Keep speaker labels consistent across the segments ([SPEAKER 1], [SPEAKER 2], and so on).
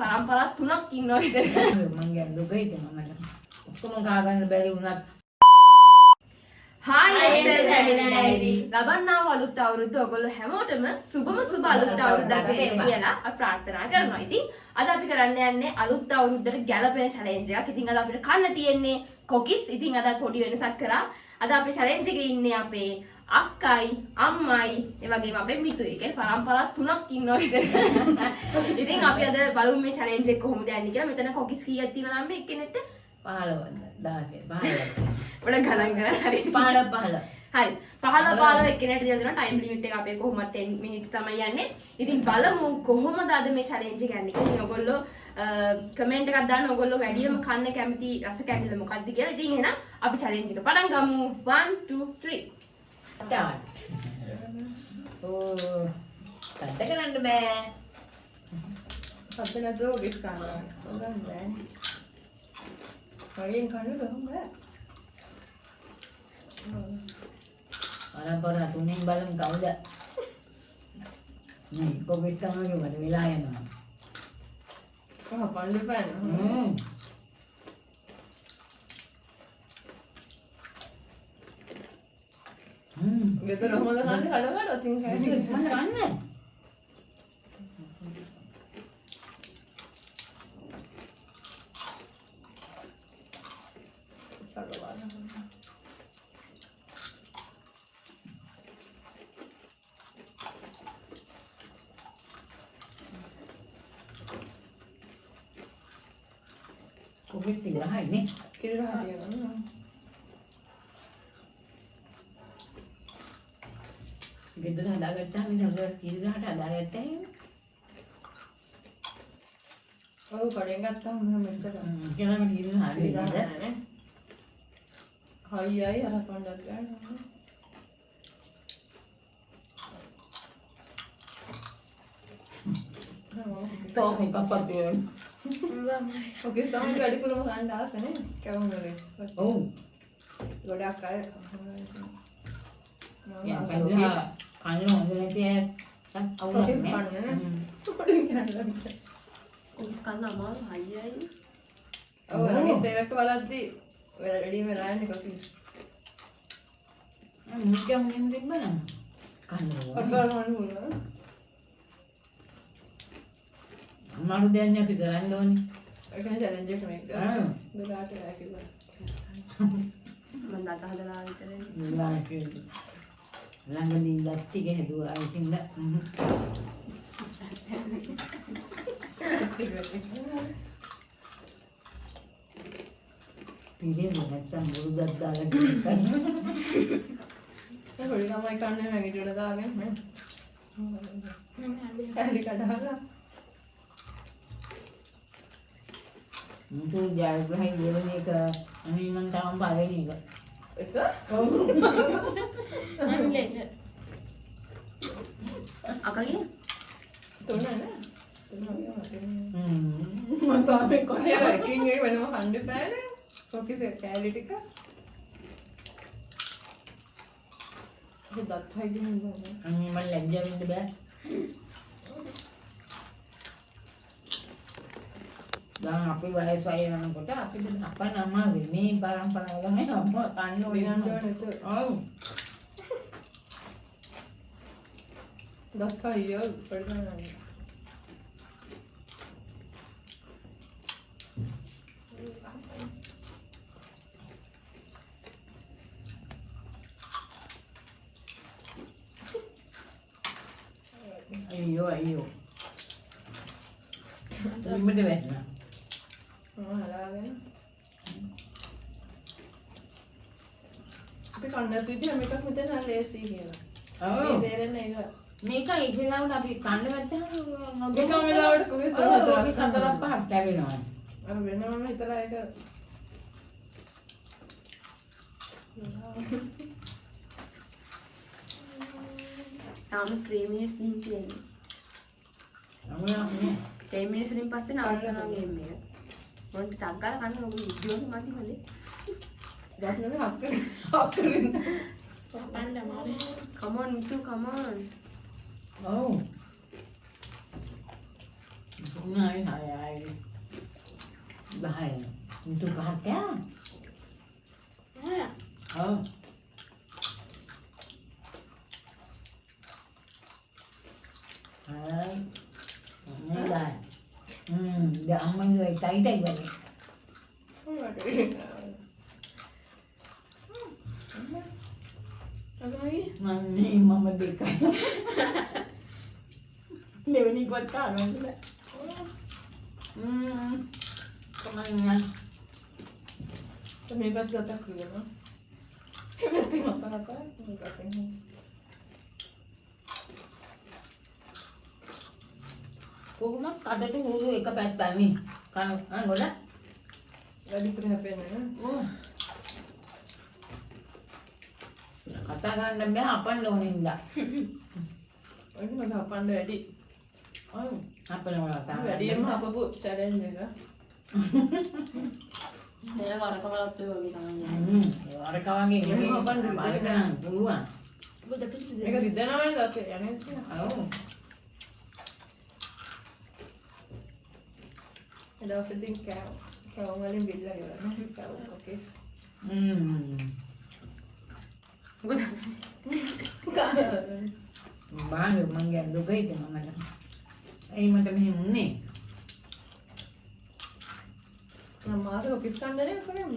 [SPEAKER 1] පරම්පරා 3ක් ඉන්නවා විතර.
[SPEAKER 2] මම කියන්නේ දුකයි මමට. ඔක්කොම කා ගන්න බැරි වුණත්.
[SPEAKER 1] හායි එස්සල් හැමිනයිරි. ලබන්නාව අලුත් අවුරුද්ද ඔයගොල්ලෝ හැමෝටම සුබම සුබ අලුත් අවුරුද්දක් වෙන්න කියලා අපි ප්‍රාර්ථනා කරනවා. ඉතින් අද අපි කරන්න යන්නේ අලුත් අවුරුද්දට ගැලපෙන චැලෙන්ජ් එකක්. ඉතින් අද අපිට කන්න තියෙන්නේ කොකිස්. ඉතින් අද පොඩි වෙනසක් කරා. අද අපි චැලෙන්ජ් එකේ ඉන්නේ අපේ අක්කයි අම්මයි ඒ වගේම අපේ මිතුයි. ඒ කියන්නේ පරම්පරා 3ක් ඉන්නවා විතර. ඉතින් අපි අද බලමු මේ චැලෙන්ජ් එක කොහොමද යන්නේ කියලා. මෙතන කොකිස් කීයක් තියෙනවද නම් එක්කෙනෙක්ට
[SPEAKER 2] 15 16
[SPEAKER 1] වඩ ගණන් කරලා හරි
[SPEAKER 2] 15
[SPEAKER 1] හරි 15 එක්කෙනෙක්ට දෙන ටයිම් ලිමිට් එක අපේ කොහොමද 10 මිනිත්ස් තමයි යන්නේ. ඉතින් බලමු කොහොමද අද මේ චැලෙන්ජ් එක යන්නේ කියලා. ඉතින් ඔයගොල්ලෝ කමෙන්ට් එකක් දාන්න ඔයගොල්ලෝ වැඩියම කන්න කැමති රස කැවිල්ල මොකක්ද කියලා. ඉතින් එහෙනම් අපි චැලෙන්ජ් එක පටන් ගමු. 1 2 3
[SPEAKER 2] start. Oh, කන්ට කරන්න බෑ.
[SPEAKER 3] අපේ නතෝ ගිස් කරනවා. හොඳයි බෑ. වයින් කන්න බෑ.
[SPEAKER 2] පරම්පරා තුනෙන් බලමු කවුද? මේ කොබෙත් තමයි වල වෙලා යනවා.
[SPEAKER 3] පණ්ඩු පෑන. ගෙදර හොමද කන්නේ කඩ තින් කන්නේ.
[SPEAKER 2] මම කන්නේ. කොබෙත් ඉවරයි නේ.
[SPEAKER 3] කිරි හරියනවා.
[SPEAKER 2] ගෙදර හදාගත්තාම ඉතින් උඩ කිරිගහට හදාගත්තා.
[SPEAKER 3] ඔව් කඩෙන් ගත්තාම මම මෙච්චර.
[SPEAKER 2] කියලා මම කිරිගහ හරියද?
[SPEAKER 3] හයියයි අර පණ්ඩක් ගන්නවා.
[SPEAKER 2] තෝ මොකක්ද කියන්නේ?
[SPEAKER 3] ඔකේ සමහර වැඩිපුරම කන්න ආසනේ කැවුමනේ.
[SPEAKER 2] ඔව්.
[SPEAKER 3] ගොඩක් අය
[SPEAKER 2] යා පන්දා කන්න හොඳ නැති අය අවුලක් නෑ.
[SPEAKER 3] පොඩි කන්න.
[SPEAKER 1] කොකිස් කන්න අමාරු හයියයි.
[SPEAKER 3] ඔව් අනිත් ඒවක බලද්දි වැඩි වෙලා යන්නේ කොකිස්.
[SPEAKER 2] මුස්කම් ගෙන් තිබ්බනම් කන්න ඕන.
[SPEAKER 3] අග්ගාරවන්න ඕන.
[SPEAKER 2] අමාරු දෙයක් අපි කරන්න ඕනේ.
[SPEAKER 3] ඒක නේ චැලෙන්ජ් එක මේක. දෙලාට ඇකිලා.
[SPEAKER 1] මම දත හදලා විතරයි.
[SPEAKER 2] ළඟදී දත්තික හැදුවා ඉතින් පිළිම නැත්තම් මුරුදක් දාලා ගිහින්
[SPEAKER 3] ඒ පොඩි ළමයි කන්නේ මැගි වල දාගෙන නේ. ඇලි කඩහලා.
[SPEAKER 2] මුතු ජයග්‍රහයි දෙවෙනි එක අනේ මං තාම පළවෙනි එක.
[SPEAKER 3] එක?
[SPEAKER 2] ඔව්.
[SPEAKER 1] අනිලෙන්න. අකලිය?
[SPEAKER 3] තුන නේ. තුන හරියම
[SPEAKER 2] මම තාම
[SPEAKER 3] කොහේ රැකින් එක වෙනම කන්න බෑනේ. කොකිස් කැලි ටික. ඒ දත් හයිදින් නෑ.
[SPEAKER 2] මම ලැජ්ජා වෙන්න බෑ. දැන් අපි වයස අය යනකොට අපිට අපන්න අමාරුයි මේ පරම්පරාව ගමේ අම්මා කන්න ඕනේ
[SPEAKER 3] නේද?
[SPEAKER 2] ඔව්.
[SPEAKER 3] දත් හයිය පරිණාමය.
[SPEAKER 2] අයියෝ. ඉම්මද වෙන්න.
[SPEAKER 3] හලාගෙන අපි කන්නත් විදිහ මේකක් මෙතන ලේසි කියලා.
[SPEAKER 2] ඔව්.
[SPEAKER 3] මේ තේරෙන්නේ ඒක.
[SPEAKER 2] මේක ඉතිලාවට අපි කන්න ගත්තාම
[SPEAKER 3] එකම වෙලාවට කොහෙද
[SPEAKER 2] හතරක් පහක් කැවෙනවා.
[SPEAKER 3] අර වෙනම හිතලා ඒක
[SPEAKER 1] තාම 3 මිනිත්ස් ගිහින් තියෙන්නේ.
[SPEAKER 2] අමුණා නේ.
[SPEAKER 1] 10 මිනිත්ස් වලින් පස්සේ නවත්තනවා ගේම් එක. මොන්ට ටක් ගාලා කන්න ඔබ විඩියෝ එක මදි හොඳේ.
[SPEAKER 3] දැක්නම හක්කරින්
[SPEAKER 1] පපන්න මානේ. come on Mitu come on.
[SPEAKER 2] ඔව්. Tujuh, hai. Bahaya. Itu pakai. Oh. Hai. Ini dah. Dah aman juga. Tai balik.
[SPEAKER 3] Apa lagi?
[SPEAKER 2] Mami mama dekat. Lepas ni kuat kan pula. Kemana?
[SPEAKER 3] Também vai desgatar cruda, não? Vai ter uma parada, nunca tem.
[SPEAKER 2] කොහොමද කඩට හුරු එක පැත්තක් නේ. කන ගොඩ.
[SPEAKER 3] වැඩි පුර හැපෙන්නේ නේ.
[SPEAKER 2] කතා ගන්න බෑ අපන්න ඕනේ ඉඳලා.
[SPEAKER 3] ඔය නේද අපන්න වැඩි.
[SPEAKER 2] ඔව් අපල වල තා.
[SPEAKER 3] වැඩියෙන්ම අපපු චැලෙන්ජ් එක.
[SPEAKER 4] එයා වරකවලත් ඔය වගේ තමයි.
[SPEAKER 2] අරක වගේ නෙමෙයි.
[SPEAKER 3] අපන්න
[SPEAKER 2] බලන්න පුළුවන්.
[SPEAKER 3] මේක රිදෙනවනේ දැක්කේ යන්නේ.
[SPEAKER 2] ඔව්.
[SPEAKER 3] ඒ දවසෙදී කැවුම් වලින් බිල්ලා ගෙවලා නේ. කැවුම් කොකේස්.
[SPEAKER 2] බාන මං ගැන දුක හිතෙනවා මට. එයි මට මෙහෙම උන්නේ.
[SPEAKER 3] නම් මාස කොකේස් කන්නනේ කරේම.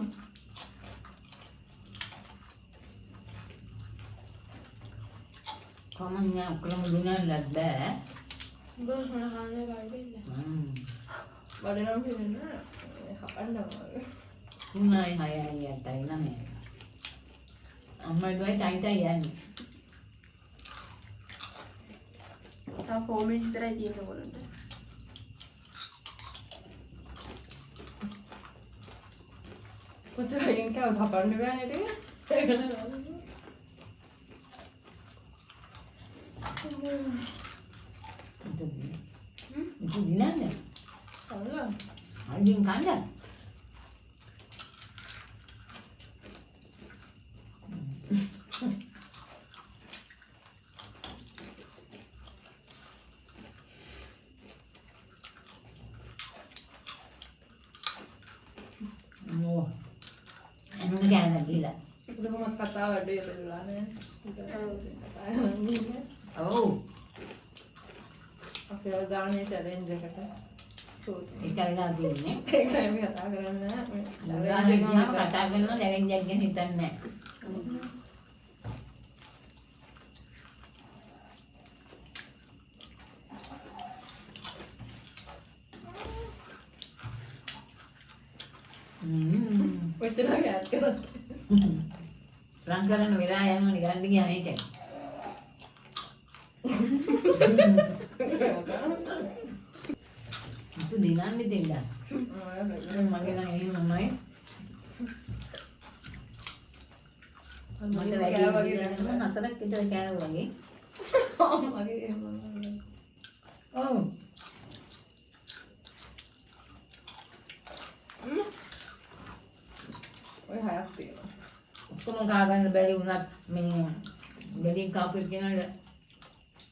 [SPEAKER 2] කොහොමද යා ඔක්කොම දුන්නත් බෑ.
[SPEAKER 3] බස් මම කන්නේ බයිදෙන්න. බඩනම් පිරෙන්නේ. හපන්නවා.
[SPEAKER 2] 3යි 6යි 8යි 9යි. අම්මයි දුවයි ටයි යන්නේ.
[SPEAKER 1] තා 4 minutes විතරයි තියෙන්නේ ඔයගොල්ලන්ට.
[SPEAKER 3] පුතේ කව හපන්න බෑ නේද? ඒක නේද?
[SPEAKER 2] itu dinanda.
[SPEAKER 3] අල්ලා.
[SPEAKER 2] Anjing kanda. Oh. Anu kanda gila.
[SPEAKER 3] ඒක කොහොමද කතාව වැඩි වෙලා නේ.
[SPEAKER 2] Oh.
[SPEAKER 3] අපේ දාන්නේ චැලෙන්ජ් එකට.
[SPEAKER 2] Kita udah begini.
[SPEAKER 3] ඒකයි මේ කතා කරන්නේ.
[SPEAKER 2] Udah dia kata kena dari jajan internet.
[SPEAKER 3] ඔච්චර ගෑත් කරා.
[SPEAKER 2] Pelanggaran wilayah yang diganti yang itu. Itu dinan ditinggal. Makin yang ini namai. Mata lagi kita nak kita cara lagi.
[SPEAKER 3] මගේ
[SPEAKER 2] Oh.
[SPEAKER 3] ඔය හයක් තියෙනවා.
[SPEAKER 2] Kung kagana beli unat may beli kapit kinala.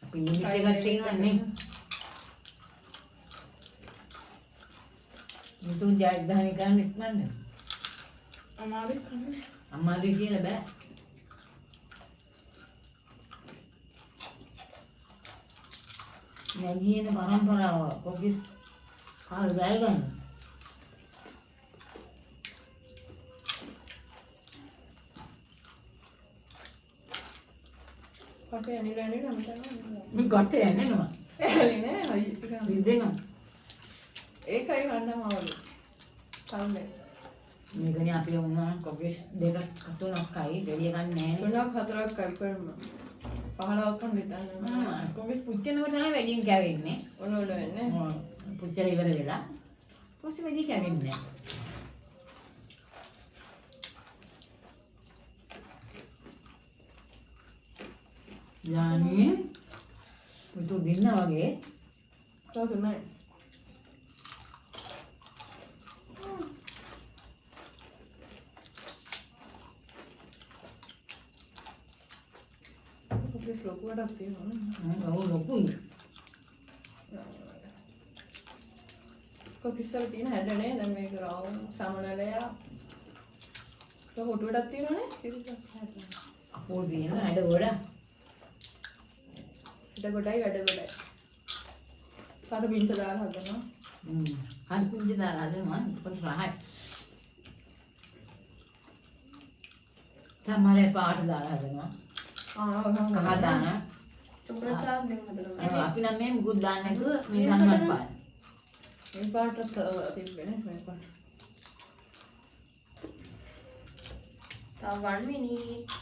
[SPEAKER 2] Tapi hindi tigat tingnan ni. Itu jadi dahani kanit man.
[SPEAKER 3] අමාරුයි කන්නේ.
[SPEAKER 2] Amadu kila ba. Lagi ni parampara kokis kal jagan.
[SPEAKER 3] අපේ අනිල අනිල හැමතැනම
[SPEAKER 2] Ni kote ya neno.
[SPEAKER 3] එහලි නෑ අයිය ටික.
[SPEAKER 2] Rideno.
[SPEAKER 3] ඒකයි කන්නමාවලු. කන්නේ.
[SPEAKER 2] Ni kani api una kokis deka katunak kai jadi kan ne.
[SPEAKER 3] තුනක් හතරක් කයි කරම. 15ක් කන් හිතන්න.
[SPEAKER 2] Kokis pucchen ko තමයි වැඩියෙන් කැවෙන්නේ.
[SPEAKER 3] ඔන්න ඔන්න වෙන්නේ.
[SPEAKER 2] පුච්චල ඉවර වෙලා පස්සේ වැඩි කැවෙන්නේ නැහැ. යන්නේ පුතු දින්න වගේ
[SPEAKER 3] තව තුනයි. කොකස් ලොකුවටක් තියෙනවා නේ.
[SPEAKER 2] ඔව් ලොකුයි.
[SPEAKER 3] කොකිස්සල තියෙන හැඩනේ දැන් මේක රවුම් සමනලයා તો හොටුවටත් තියෙනවනේ කිරිසක්
[SPEAKER 2] අපෝ දින වැඩ ගොඩක්.
[SPEAKER 3] වැඩ ගොඩයි වැඩ ගොඩයි කාට බින්ද දාලා හදනවා
[SPEAKER 2] හරි පුංචි දාලා හදනවා පොඩි රහයි. සමහර පාට දාලා හදනවා. කහ දාන.
[SPEAKER 4] චොකලට් දාලා දෙන්න හදලා.
[SPEAKER 2] අපි නම් මේ මුකුත් දාන්නේ නැතුව මේ සම්මත් පාන.
[SPEAKER 3] මේ පාටත් තිබ්බනේ මේ පාට
[SPEAKER 1] තව 1 minute.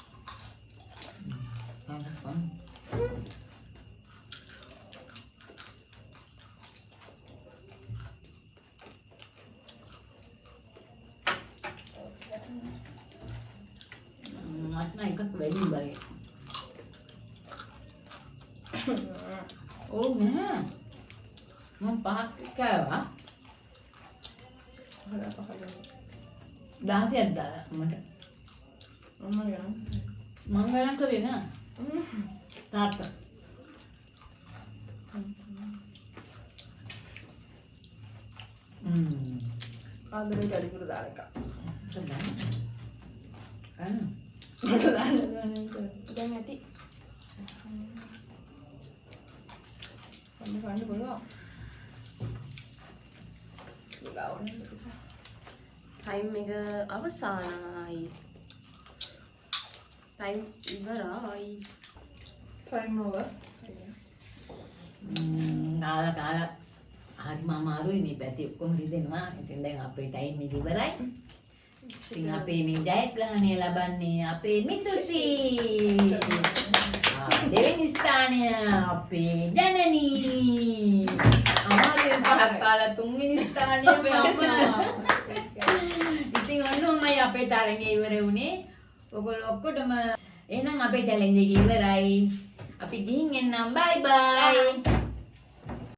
[SPEAKER 2] මට නම් එකක් වැඩි වගේ. ඕ නෑ. මම පහක් කෑවා.
[SPEAKER 3] හරි පහල
[SPEAKER 2] 16ක් දාලා මට.
[SPEAKER 3] අම්මා ගන්න
[SPEAKER 2] මම ගණන් කරේ නෑ. තාත්තා.
[SPEAKER 3] ආදරේ වැඩිපුර දාලා එක
[SPEAKER 1] දැන් ඇති.
[SPEAKER 3] කන්න පුළුවන් ගාවනේ
[SPEAKER 1] ටයිම් එක අවසానයි. ටයිම් ඉවරයි.
[SPEAKER 3] ටයිම් ඕවර්
[SPEAKER 2] කාලා හරිම අමාරුයි මේ පැති ඔක්කොම රිදෙනවා. ඉතින් දැන් අපේ ටයිම් එක ඉවරයි. ඉතින් අපේ මේ ජයග්‍රහණය ලබන්නේ අපේ මිතුසි. දෙවෙනි ස්ථානය අපේ ජනනී. අමාරුවෙන් පහක් කාලා තුන්වෙනි ස්ථානය අපේ අම්මා. ඉතින් ඔන්නෝමයි අපේ තරඟය ඉවර වුණේ. ඔයගොල්ලෝ ඔක්කොටම එහෙනම් අපේ චැලෙන්ජ් එක ඉවරයි. අපි ගිහින් එන්නම්. බයි බයි.